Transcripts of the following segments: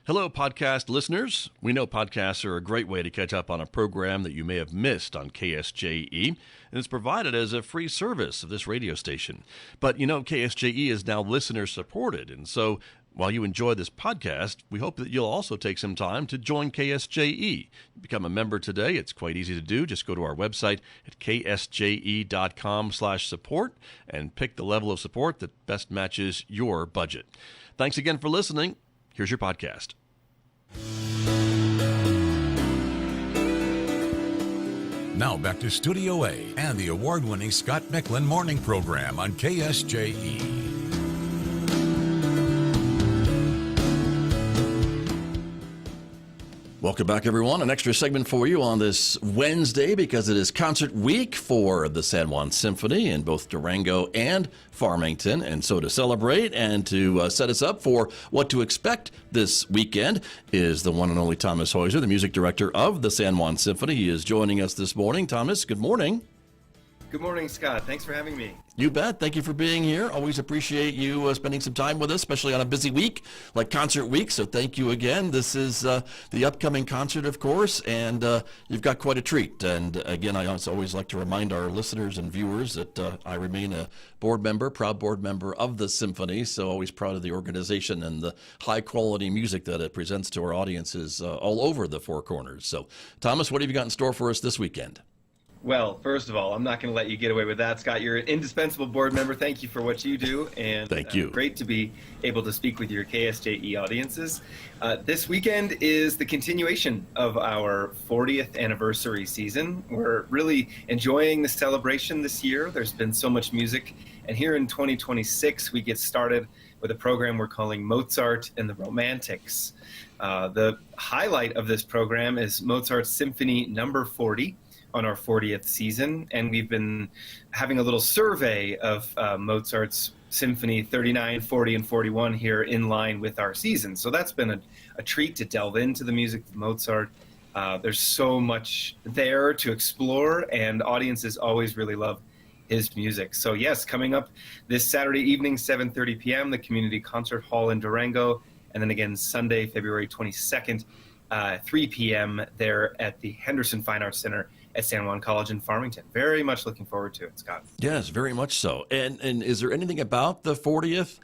Hello, podcast listeners. We know podcasts are a great way to catch up on a program that you may have missed on KSJE, and it's provided as a free service of this radio station. But you know, KSJE is now listener-supported, and so while you enjoy this podcast, we hope that you'll also take some time to join KSJE. Become a member today. It's quite easy to do. Just go to our website at ksje.com/support and pick the level of support that best matches your budget. Thanks again for listening. Here's your podcast. Now back to Studio A and the award-winning Scott Michlin Morning Program on KSJE. Welcome back, everyone. An extra segment for you on this Wednesday because it is concert week for the San Juan Symphony in both Durango and Farmington. And so to celebrate and to set us up for what to expect this weekend is the one and only Thomas Heuser, the music director of the San Juan Symphony. He is joining us this morning. Thomas, good morning. Good morning, Scott. Thanks for having me. You bet. Thank you for being here. Always appreciate you spending some time with us, especially on a busy week like Concert Week. So thank you again. This is the upcoming concert, of course, and you've got quite a treat. And again, I always like to remind our listeners and viewers that I remain a board member, proud board member of the Symphony. So always proud of the organization and the high quality music that it presents to our audiences all over the Four Corners. So, Thomas, what have you got in store for us this weekend? Well, first of all, I'm not going to let you get away with that, Scott. You're an indispensable board member. Thank you for what you do. And thank you. Great to be able to speak with your KSJE audiences. This weekend is the continuation of our 40th anniversary season. We're really enjoying the celebration this year. There's been so much music. And here in 2026, we get started with a program we're calling Mozart and the Romantics. The highlight of this program is Mozart's Symphony number 40. On our 40th season, and we've been having a little survey of Mozart's Symphony 39, 40, and 41 here in line with our season. So that's been a treat to delve into the music of Mozart. There's so much there to explore, and audiences always really love his music. So yes, coming up this Saturday evening, 7:30 p.m., the Community Concert Hall in Durango, and then again Sunday, February 22nd, 3 p.m. there at the Henderson Fine Arts Center at San Juan College in Farmington. Very much looking forward to it, Scott. Yes, very much so. And is there anything about the 40th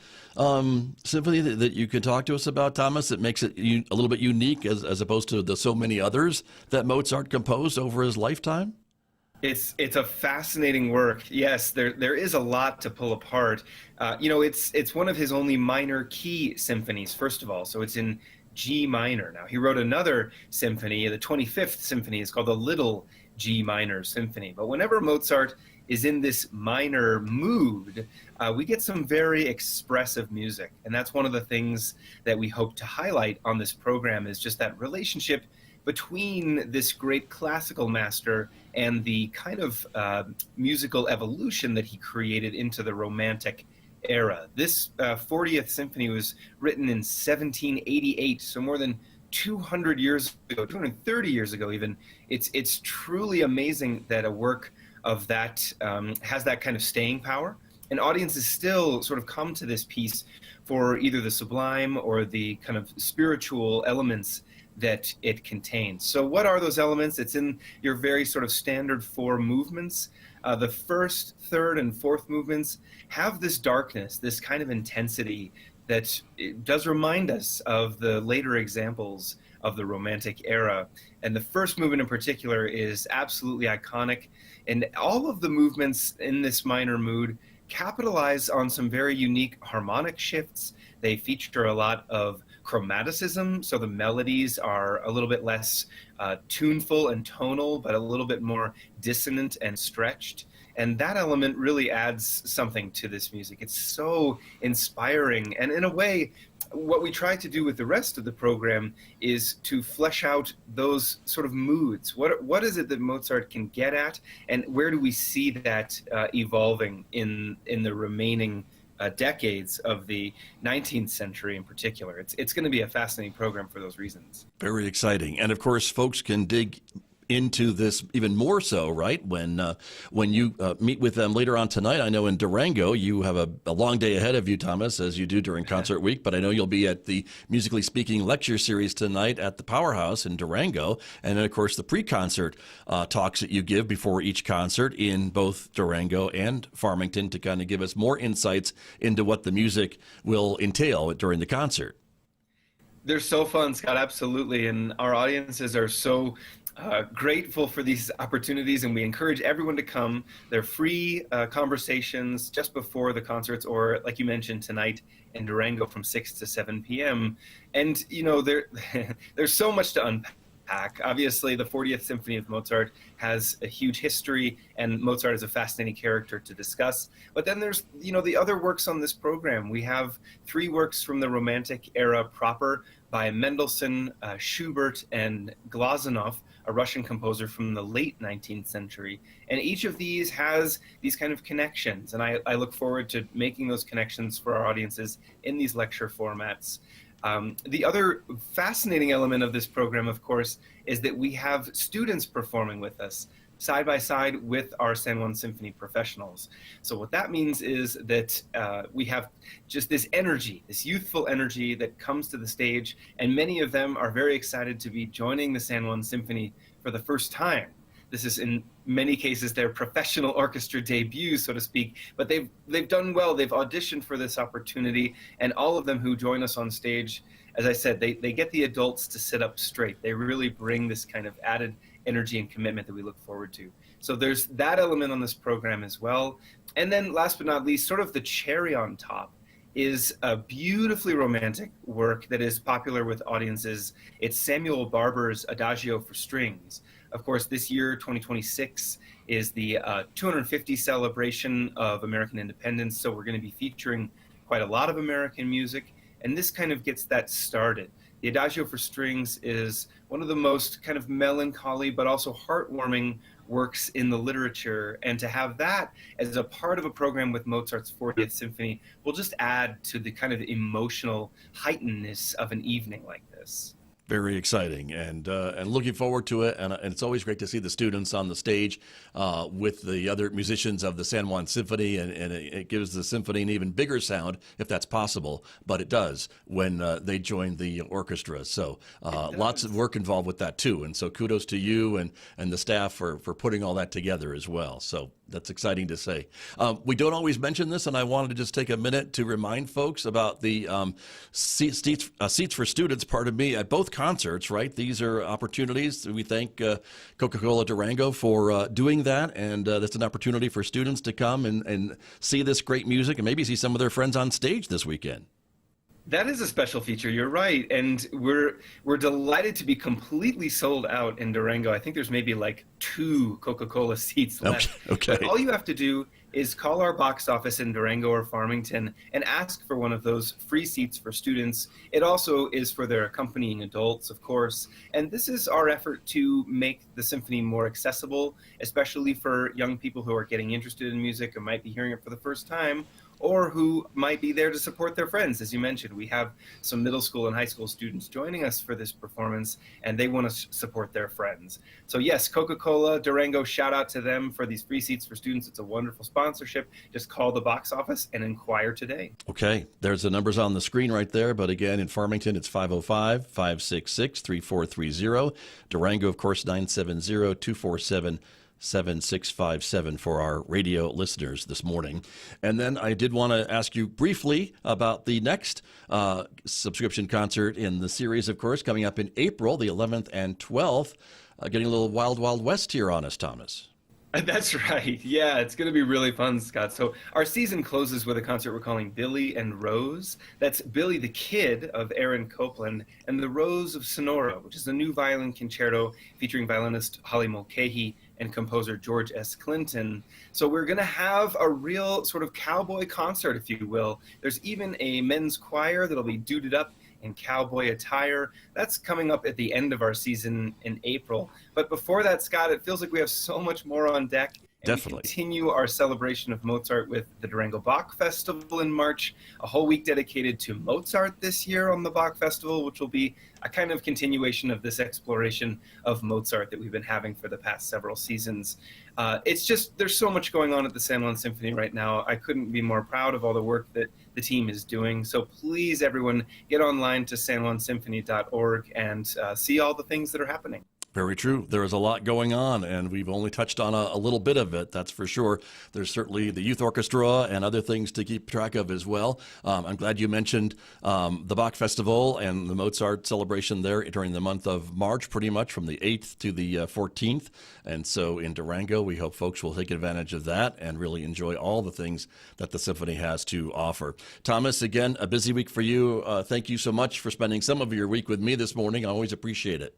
symphony that you could talk to us about, Thomas, that makes it a little bit unique as opposed to the so many others that Mozart composed over his lifetime? It's a fascinating work. Yes, there is a lot to pull apart. It's one of his only minor key symphonies, first of all. So it's in G minor. Now, he wrote another symphony, the 25th symphony is called the Little G minor symphony. But whenever Mozart is in this minor mood, we get some very expressive music. And that's one of the things that we hope to highlight on this program is just that relationship between this great classical master and the kind of musical evolution that he created into the Romantic era. This 40th symphony was written in 1788, so more than 200 years ago, 230 years ago even. It's truly amazing that a work of that has that kind of staying power. And audiences still sort of come to this piece for either the sublime or the kind of spiritual elements that it contains. So what are those elements? It's in your very sort of standard four movements. The first, third, and fourth movements have this darkness, this kind of intensity that it does remind us of the later examples of the Romantic era. And the first movement in particular is absolutely iconic. And all of the movements in this minor mood capitalize on some very unique harmonic shifts. They feature a lot of chromaticism, so the melodies are a little bit less tuneful and tonal, but a little bit more dissonant and stretched. And that element really adds something to this music. It's so inspiring. And in a way, what we try to do with the rest of the program is to flesh out those sort of moods. What is it that Mozart can get at, and where do we see that evolving in the remaining decades of the 19th century in particular? It's going to be a fascinating program for those reasons. Very exciting. And of course, folks can dig into this even more so, right? When you meet with them later on tonight, I know in Durango you have a long day ahead of you, Thomas, as you do during concert week. But I know you'll be at the Musically Speaking lecture series tonight at the Powerhouse in Durango, and then of course the pre-concert talks that you give before each concert in both Durango and Farmington to kind of give us more insights into what the music will entail during the concert. They're so fun, Scott, absolutely. And our audiences are so grateful for these opportunities, and we encourage everyone to come. They're free conversations just before the concerts, or like you mentioned tonight in Durango from 6 to 7 p.m. And, you know, there's so much to unpack. Obviously, the 40th Symphony of Mozart has a huge history, and Mozart is a fascinating character to discuss. But then there's, you know, the other works on this program. We have 3 works from the Romantic era proper by Mendelssohn, Schubert, and Glazunov, a Russian composer from the late 19th century. And each of these has these kind of connections, and I look forward to making those connections for our audiences in these lecture formats. The other fascinating element of this program, of course, is that we have students performing with us side by side with our San Juan Symphony professionals. So what that means is that we have just this energy, this youthful energy that comes to the stage, and many of them are very excited to be joining the San Juan Symphony for the first time. This is in many cases their professional orchestra debut, so to speak, but they've done well. They've auditioned for this opportunity, and all of them who join us on stage, as I said, they get the adults to sit up straight. They really bring this kind of added energy and commitment that we look forward to. So there's that element on this program as well. And then last but not least, sort of the cherry on top is a beautifully romantic work that is popular with audiences. It's Samuel Barber's Adagio for Strings. Of course, this year, 2026, is the 250 celebration of American independence, so we're going to be featuring quite a lot of American music, and this kind of gets that started. The Adagio for Strings is one of the most kind of melancholy but also heartwarming works in the literature, and to have that as a part of a program with Mozart's 40th Symphony will just add to the kind of emotional heightenedness of an evening like this. Very exciting, and looking forward to it. And it's always great to see the students on the stage with the other musicians of the San Juan Symphony, and it gives the symphony an even bigger sound, if that's possible. But it does when they join the orchestra. So lots of work involved with that too. And so kudos to you and the staff for putting all that together as well. So that's exciting to say. We don't always mention this, and I wanted to just take a minute to remind folks about the seats for students, pardon me, at both concerts, right? These are opportunities. We thank Coca-Cola Durango for doing that, and that's an opportunity for students to come and see this great music and maybe see some of their friends on stage this weekend. That is a special feature. You're right, and we're delighted to be completely sold out in Durango. I think there's maybe like 2 Coca-Cola seats left. Okay. But all you have to do is call our box office in Durango or Farmington and ask for one of those free seats for students. It also is for their accompanying adults, of course. And this is our effort to make the symphony more accessible, especially for young people who are getting interested in music or might be hearing it for the first time, or who might be there to support their friends. As you mentioned, we have some middle school and high school students joining us for this performance, and they want to support their friends. So yes, Coca-Cola Durango, shout out to them for these free seats for students. It's a wonderful sponsorship. Just call the box office and inquire today. Okay, there's the numbers on the screen right there. But again, in Farmington, it's 505-566-3430. Durango, of course, 970-247-7657 for our radio listeners this morning. And then I did want to ask you briefly about the next subscription concert in the series, of course, coming up in April, the 11th and 12th. Getting a little Wild Wild West here on us, Thomas. That's right. Yeah, it's going to be really fun, Scott. So our season closes with a concert we're calling Billy and Rose. That's Billy the Kid of Aaron Copland and the Rose of Sonora, which is a new violin concerto featuring violinist Holly Mulcahy and composer George S. Clinton. So we're going to have a real sort of cowboy concert, if you will. There's even a men's choir that'll be duded up in cowboy attire. That's coming up at the end of our season in April. But before that, Scott, it feels like we have so much more on deck, And Definitely. we continue our celebration of Mozart with the Durango Bach Festival in March, a whole week dedicated to Mozart this year on the Bach Festival, which will be a kind of continuation of this exploration of Mozart that we've been having for the past several seasons. It's just, there's so much going on at the San Juan Symphony right now. I couldn't be more proud of all the work that the team is doing. So please, everyone, get online to sanjuansymphony.org and see all the things that are happening. Very true. There is a lot going on, and we've only touched on a little bit of it, that's for sure. There's certainly the youth orchestra and other things to keep track of as well. I'm glad you mentioned the Bach Festival and the Mozart celebration there during the month of March, pretty much from the 8th to the 14th. And so in Durango, we hope folks will take advantage of that and really enjoy all the things that the symphony has to offer. Thomas, again, a busy week for you. Thank you so much for spending some of your week with me this morning. I always appreciate it.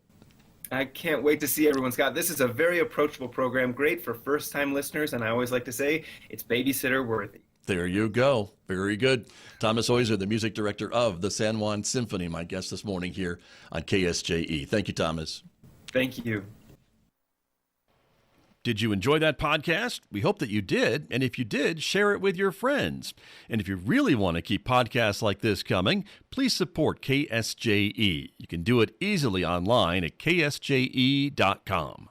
I can't wait to see everyone, Scott. This is a very approachable program, great for first-time listeners, and I always like to say it's babysitter worthy. There you go. Very good. Thomas Heuser, the music director of the San Juan Symphony, my guest this morning here on KSJE. Thank you, Thomas. Thank you. Did you enjoy that podcast? We hope that you did. And if you did, share it with your friends. And if you really want to keep podcasts like this coming, please support KSJE. You can do it easily online at ksje.com.